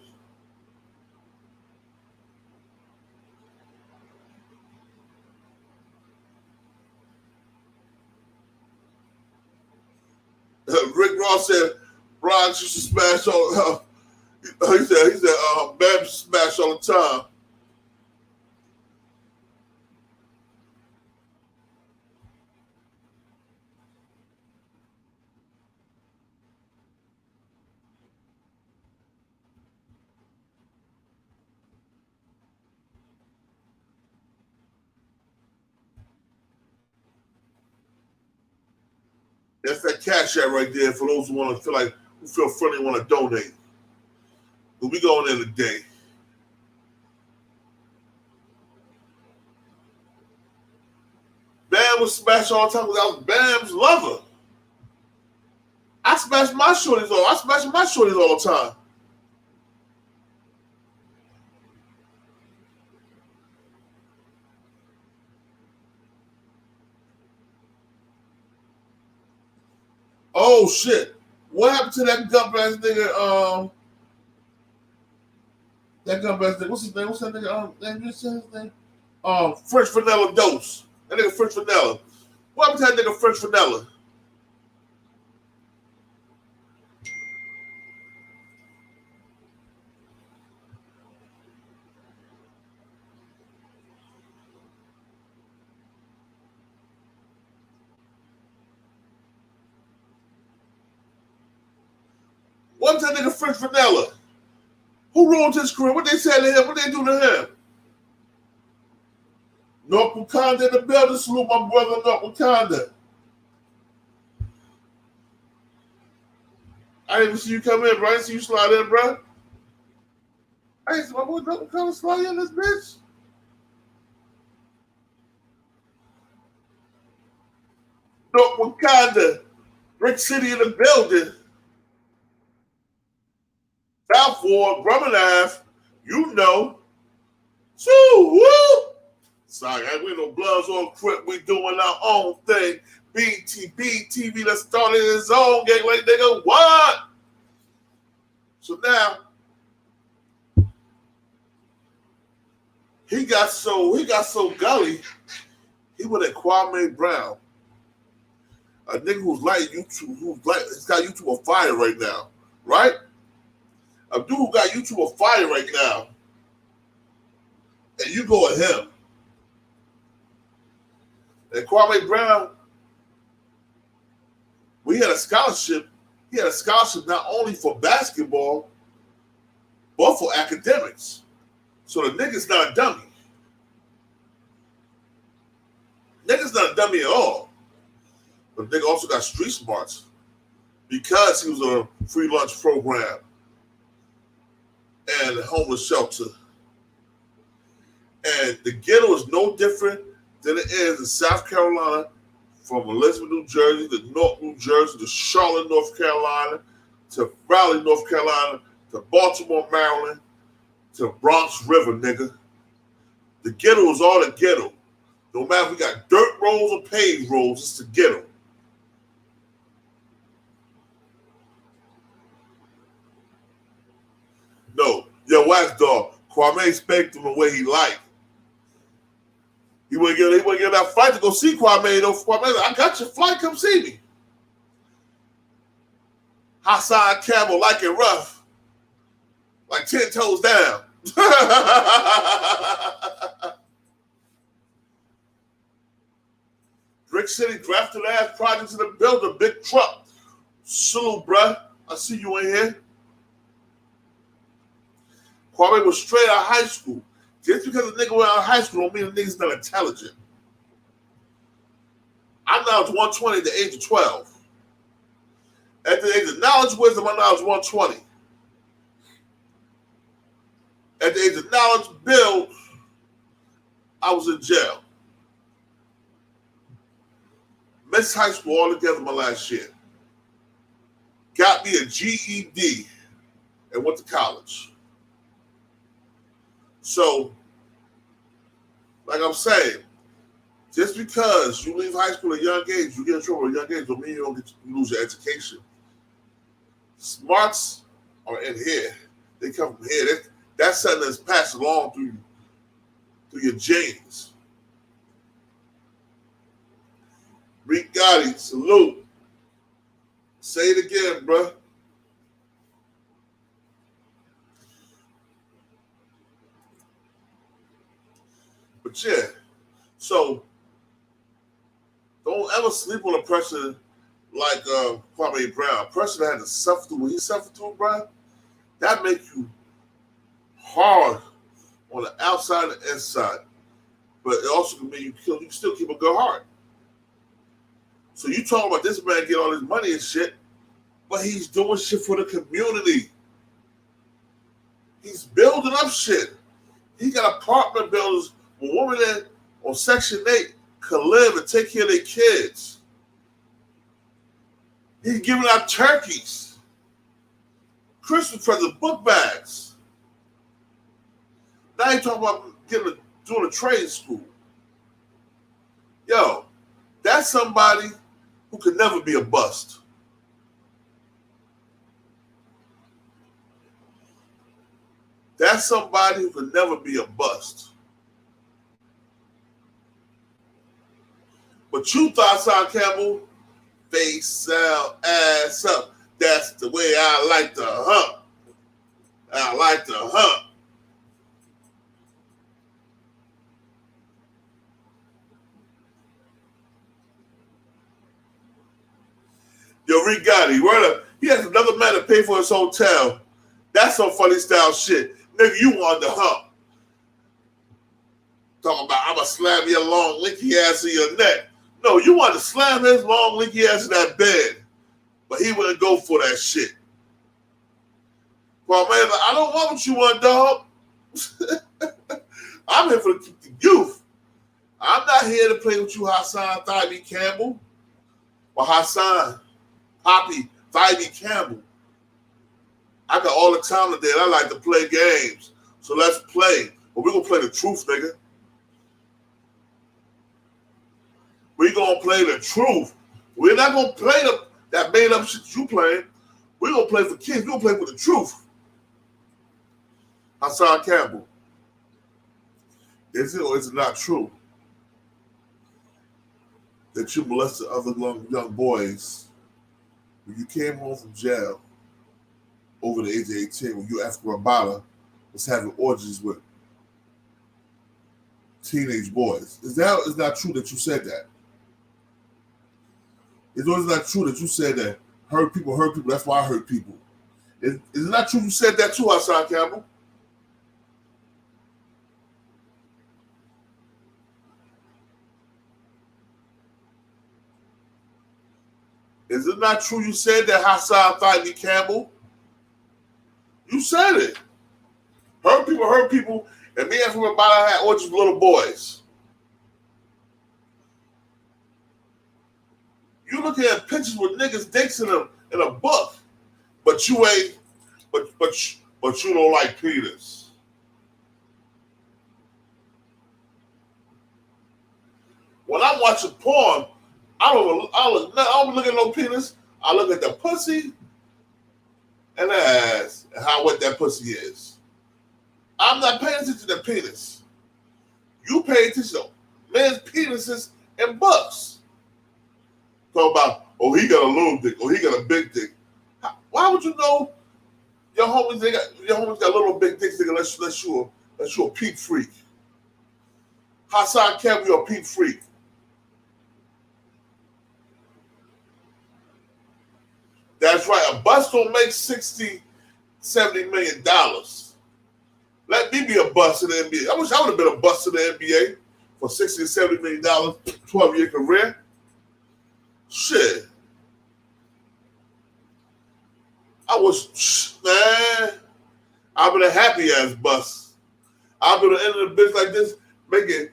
S1: Rick Ross said, Bronx used to smash all he said, Babs smash all the time. That's that Cashapp right there for those who feel friendly, want to donate. But we going in today. Bam was smashed all the time because I was Bam's lover. I smash my shorties all the time. Oh shit! What happened to that gump ass nigga? That gump ass nigga. What's his name? What's that nigga? His name? French Vanilla Dose. That nigga French Vanilla. What happened to that nigga French Vanilla? What happened to that nigga French Vanilla? Who ruined his career? What they said to him? What they do to him? North Wakanda in the building. Salute my brother North Wakanda. I didn't even see you come in, bro. I didn't see you slide in, bro. I didn't see my boy North Wakanda slide in this bitch. North Wakanda. Brick City in the building. South Ward, Brumman Ave, you know. So, woo! Sorry, we no Bloods on Crip. We doing our own thing. BTV that started his own gang like nigga. What? So now he got so gully. He went at Kwame Brown, a nigga who's like YouTube, he's got YouTube on fire right now, right? A dude who got YouTube on fire right now, and you go at him. And Kwame Brown, we had a scholarship. He had a scholarship not only for basketball, but for academics. So the nigga's not a dummy. Nigga's not a dummy at all. But the nigga also got street smarts because he was on a free lunch program and a homeless shelter. And the ghetto is no different than it is in South Carolina, from Elizabeth, New Jersey, to North New Jersey, to Charlotte, North Carolina, to Raleigh, North Carolina, to Baltimore, Maryland, to Bronx River, nigga. The ghetto is all the ghetto. No matter if we got dirt roads or paved roads, it's the ghetto. No, your wax dog, Kwame spanked him the way he liked. He wouldn't get that flight to go see Kwame, though. Kwame, I got your flight, come see me. Hassan Campbell, like it rough, like 10 toes down. Brick City drafted ass projects in the building, big truck. Salute, bruh. I see you in here. Kwame was straight out of high school. Just because a nigga went out of high school don't mean the nigga's not intelligent. I'm now 120 at the age of 12. At the age of knowledge, wisdom, I'm now 120. At the age of knowledge, build, I was in jail. Missed high school altogether my last year. Got me a GED and went to college. So, like I'm saying, just because you leave high school at a young age, you get in trouble at a young age, don't mean you lose your education. Smarts are in here. They come from here. That's something that's passed along through your genes. Rick Gotti, salute. Say it again, bruh. But yeah, so don't ever sleep on a person like Kwame Brown. A person that had to suffer through what he suffered through, bro, that makes you hard on the outside and the inside. But it also can mean you can still keep a good heart. So you talking about this man getting all his money and shit, but he's doing shit for the community. He's building up shit. He got apartment buildings where women that on Section 8 can live and take care of their kids. He's giving out turkeys, Christmas presents, book bags. Now he's talking about doing a trade school. Yo, that's somebody who could never be a bust. That's somebody who could never be a bust. But you thought, Hassan Campbell, face out, ass up. That's the way I like to hump. I like to hump. Yo, Rick Gotti, he has another man to pay for his hotel. That's some funny style shit. Nigga, you wanted to hump. Talking about, I'ma slam your long, linky ass in your neck. No, you wanted to slam his long, linky ass in that bed. But he wouldn't go for that shit. Well, man, I don't want what you want, dog. I'm here for the youth. I'm not here to play with you, Hassan Campbell. Or Hassan, Poppy, Campbell. I got all the time today and I like to play games. So let's play. But we're going to play the truth, nigga. We're going to play the truth. We're not going to play that made up shit you playing. We're going to play for kids. We're going to play for the truth. Hassan Campbell. Is it or is it not true that you molested other young boys when you came home from jail over the age of 18 when you, Africa Bambaataa, was having orgies with teenage boys? Is not true that you said that? Is it not true that you said that hurt people, that's why I hurt people? Is it not true you said that too, Hassan Campbell? Is it not true you said that Hassan fighting Campbell? You said it. Hurt people, and me and Africa Bambaataa had orgies with little boys. You looking at pictures with niggas' dicks in a book, but you ain't, but you don't like penis. When I'm watching porn, I don't look at no penis. I look at the pussy and the ass and how wet that pussy is. I'm not paying attention to the penis. You pay attention to men's penises and butts. Talk about, oh, he got a little dick, or he got a big dick. Why would you know your homies got little big dicks unless you're a peak freak? Hassan Campbell, you're a peak freak. That's right. A bust don't make $60, $70 million. Let me be a bust in the NBA. I wish I would have been a bust in the NBA for $60 to $70 million, 12-year career. Shit. I was, man, I've been a happy ass bust. I've been at the end of the bitch like this, making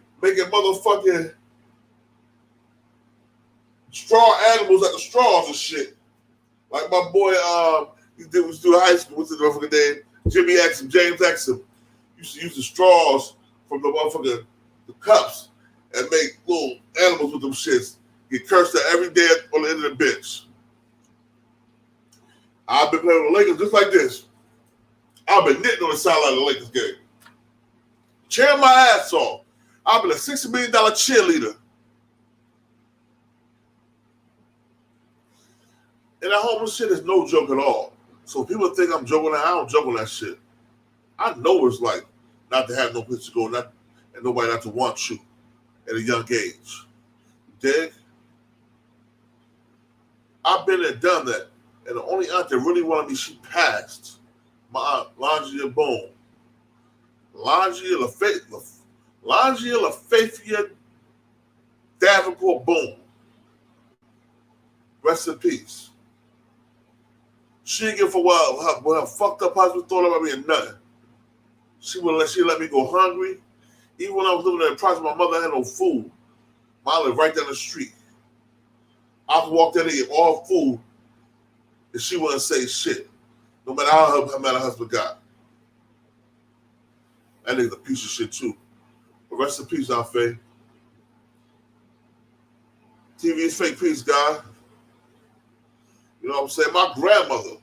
S1: motherfucking straw animals at the straws and shit. Like my boy, he was through high school. What's his motherfucking name? Jimmy Exum, James Exum. Used to use the straws from the motherfucking the cups and make little animals with them shits. Get cursed at every day on the end of the bench. I've been playing with the Lakers just like this. I've been knitting on the sideline of the Lakers game. Cheering my ass off. I've been a $60 million cheerleader. And that homeless shit is no joke at all. So people think I'm joking. I don't joke on that shit. I know what it's like not to have no place to go, and nobody not to want you at a young age. Dig? I've been there, done that. And the only aunt that really wanted me, she passed. My aunt, Langia Boom. Langia LaFaithia Davenport Boom. Rest in peace. She didn't give a while when her fucked up husband thought about me and nothing. She let me go hungry. Even when I was living in the project, my mother had no food. Mine lived right down the street. I could walk down there and eat all food, and she wouldn't say shit. No matter how her husband got. That nigga's a piece of shit too. But rest in peace, Aunt Faye. TV is fake peace, guy. You know what I'm saying? My grandmother.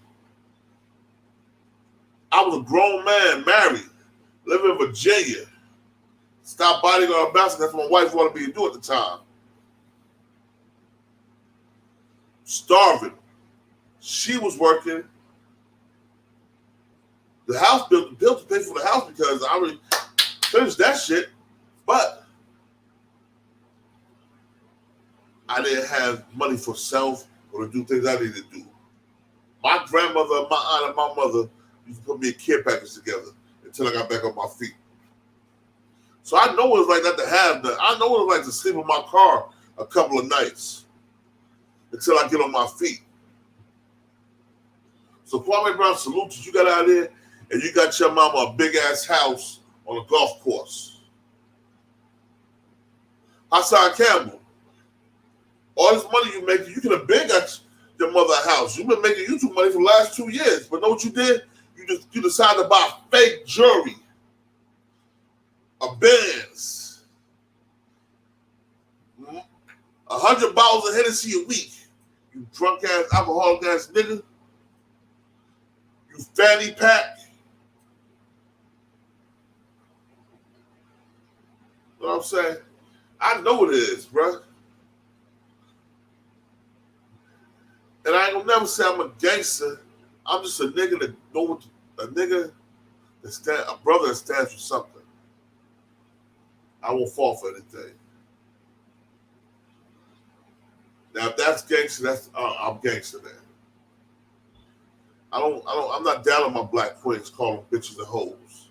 S1: I was a grown man, married, living in Virginia. Stopped bodyguard bouncing. That's what my wife wanted me to do at the time. Starving. She was working. The house bill to pay for the house because I already finished that shit. But I didn't have money for self or to do things I needed to do. My grandmother, my aunt, and my mother used to put me a care package together until I got back on my feet. So I know what it's like not to have that. I know what it's like to sleep in my car a couple of nights until I get on my feet. So Kwame Brown, salute that you got out there and you got your mama a big ass house on a golf course. Hassan Campbell, all this money you making, you could have been got your mother a house. You've been making YouTube money for the last 2 years, but know what you did? You decided to buy fake jewelry, a Benz, 100 bottles of Hennessy a week. You drunk ass, alcoholic ass nigga. You fanny pack. You know what I'm saying? I know it is, bruh. And I ain't gonna never say I'm a gangster. I'm just a nigga that know what a brother that stands for something. I won't fall for anything. Now if that's gangster, I'm gangster then. I'm not down on my black queens calling bitches and hoes.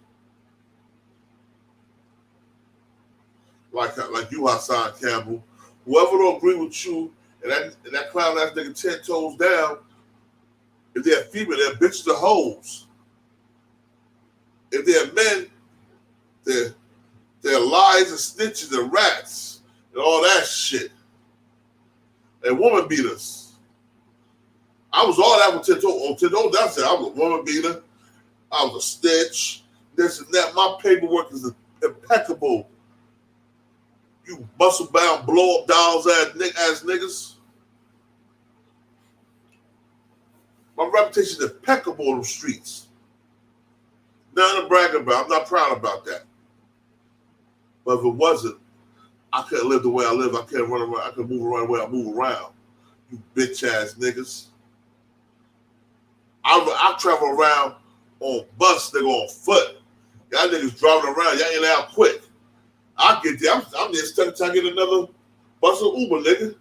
S1: Like you, Hassan Campbell. Whoever don't agree with you And that clown ass nigga 10 toes down, if they're female, they're bitches or hoes. If they're men, they're lies and snitches and rats and all that shit. And woman beaters. I was all that with 10 toes. 10 toes down said I was a woman beater. I was a snitch. This and that. My paperwork is impeccable. You muscle bound, blow up dolls ass niggas. My reputation is impeccable on the streets. Nothing to brag about. I'm not proud about that. But if it wasn't, I couldn't live the way I live. I couldn't run around. I couldn't move around the way I move around. You bitch ass niggas. I travel around on bus, nigga, on foot. Y'all niggas driving around. Y'all ain't out quick. I get there. I'm just stuck trying to get another bus or Uber, nigga.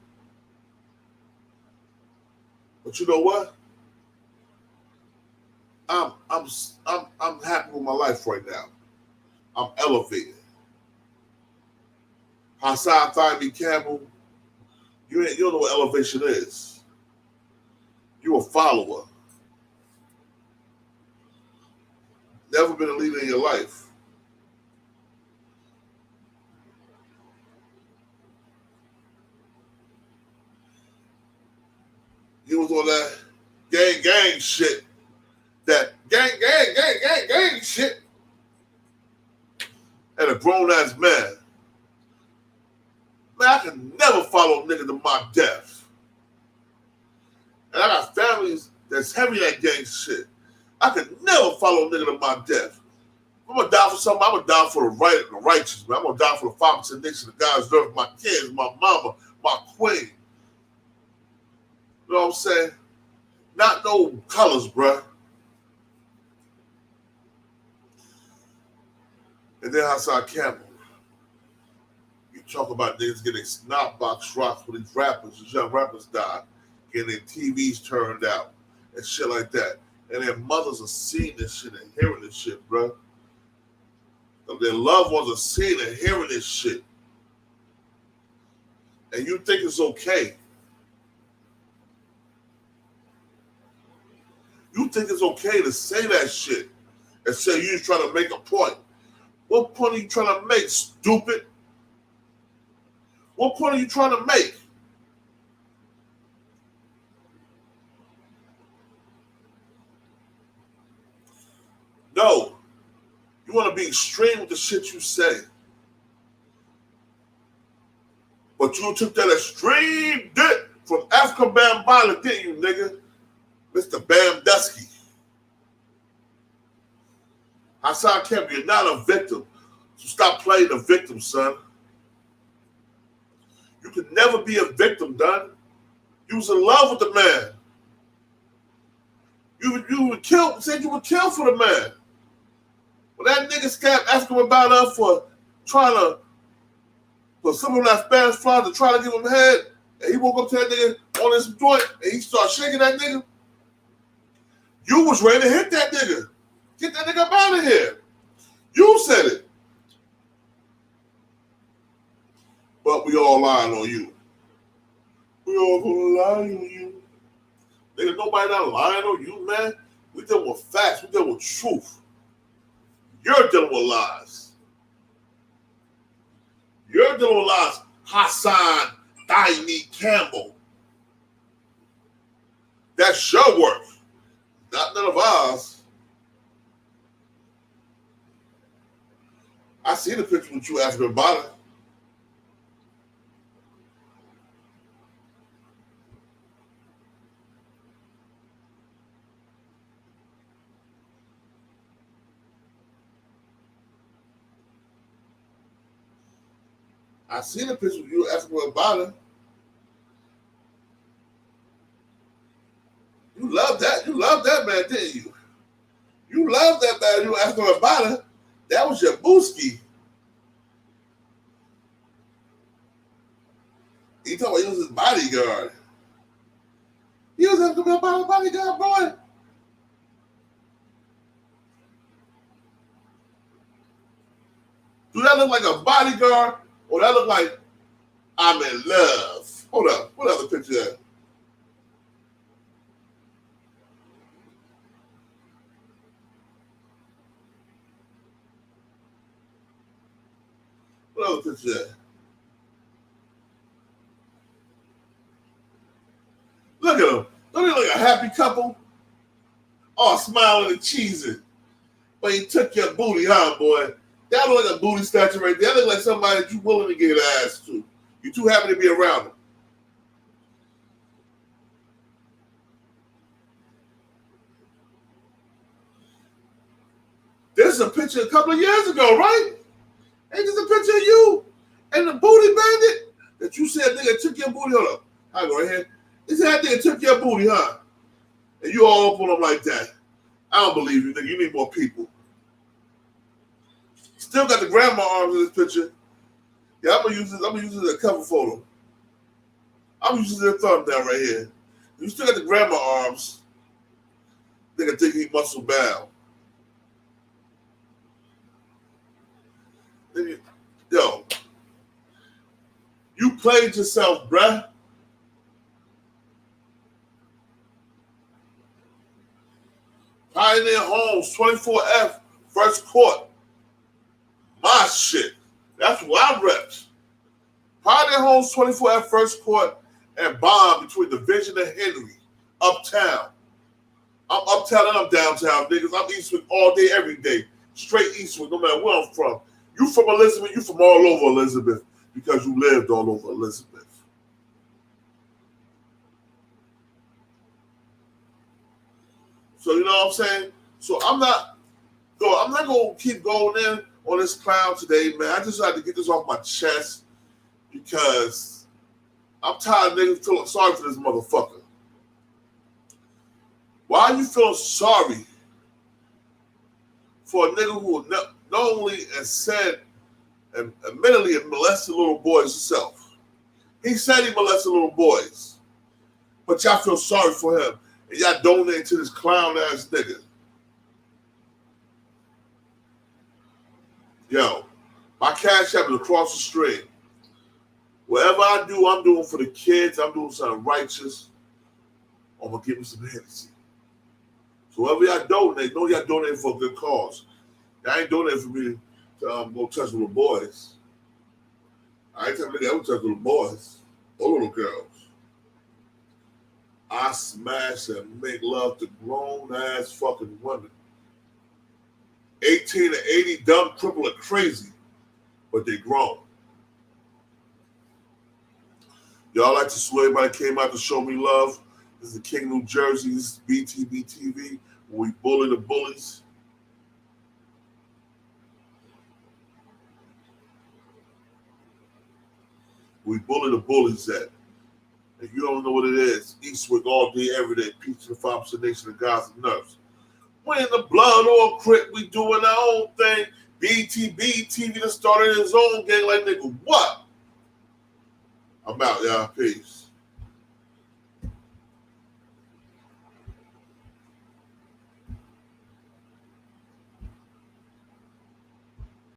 S1: But you know what? I'm happy with my life right now. I'm elevated. Hassan Campbell, you don't know what elevation is. You're a follower. Never been a leader in your life. You was on that gang shit. That gang shit. And a grown-ass man. Man, I can never follow a nigga to my death. And I got families that's heavy that gang shit. I could never follow a nigga to my death. I'm gonna die for something. I'm gonna die for the righteous, man. I'm gonna die for the 5% nation, the guys love my kids, my mama, my queen. You know what I'm saying? Not no colors, bruh. And then Hassan Campbell. You talk about niggas getting snot box rocks with these rappers, these young rappers die, getting their TVs turned out and shit like that. And their mothers are seeing this shit and hearing this shit, bro. Their loved ones are seeing and hearing this shit. And you think it's okay. You think it's okay to say that shit and say you're trying to make a point. What point are you trying to make, stupid? What point are you trying to make? No. You want to be extreme with the shit you say. But you took that extreme dick from Africa Bambaataa, didn't you, nigga? Mr. Bam Dusky. Hassan Campbell, you're not a victim. So stop playing the victim, son. You could never be a victim, Don. You was in love with the man. You would kill, said you would kill for the man. When that nigga Scap asked him about us for trying to, for some of that Spanish fly to try to give him head, and he woke up to that nigga on his joint, and he started shaking that nigga, you was ready to hit that nigga. Get that nigga up out of here. You said it. But we all lying on you. We all gonna lie on you. Nigga, nobody not lying on you, man. We dealing with facts. We dealing with truth. You're dealing with lies. You're dealing with lies. Hassan Campbell. That's your work. Not none of ours. I see the picture with you Africa Bambaataa. I seen a picture of you Africa Bambaataa. You love that. You love that man, didn't you? You love that man, you Africa Bambaataa. That was your booski. He talking about he was his bodyguard. He was Africa Bambaataa bodyguard, boy. Do that look like a bodyguard? Or that look like I'm in love? Hold up. What other picture at? What other picture at? Look at them. Don't they look like a happy couple? All smiling and cheesing. But he took your booty, huh, boy? That look like a booty statue right there. That look like somebody that you willing to get ass to. You're too happy to be around them. This is a picture a couple of years ago, right? Ain't this a picture of you and the booty bandit that you said nigga took your booty? Hold up. I go right here. He said that nigga took your booty, huh? And you all up on him like that. I don't believe you, nigga. You need more people. Still got the grandma arms in this picture. Yeah, I'm gonna use this as a cover photo. I'm using this thumbnail right here. You still got the grandma arms. Nigga think he muscle bound. Yo, you played yourself, bruh. Pioneer Homes, 24F, first court. My shit. That's what I repped. Pioneer Homes, 24F, first court, and bomb between Division and Henry, uptown. I'm uptown and I'm downtown, niggas. I'm Eastwick all day, every day. Straight Eastwick, no matter where I'm from. You from Elizabeth, you from all over Elizabeth because you lived all over Elizabeth. So you know what I'm saying? So I'm not gonna keep going in on this clown today, man. I just had to get this off my chest because I'm tired of niggas feeling sorry for this motherfucker. Why are you feeling sorry for a nigga who not only has said and admittedly molested little boys himself? He said he molested little boys, but y'all feel sorry for him and y'all donate to this clown ass nigga. Yo, my Cash App is across the street. Whatever I do, I'm doing for the kids. I'm doing something righteous. I'm gonna give me some Hennessy. So whatever y'all donate, know y'all donating for a good cause. Y'all ain't donating for me to go touch little boys. I ain't telling me I would touch little boys or little girls. I smash and make love to grown ass fucking women. 18 to 80, dumb, crippled, or crazy, but they grown. Y'all like to salute everybody that came out to show me love. This is the King, New Jersey. This is BTBTV, where we bully the bullies. We bully the bullies at. If you don't know what it is, Eastwick all day, every day, peace to the 5% nation of God's and nerves. We in the blood or crip, we doing our own thing. BTBTV that started his own gang like nigga. What? I'm out, y'all. Peace.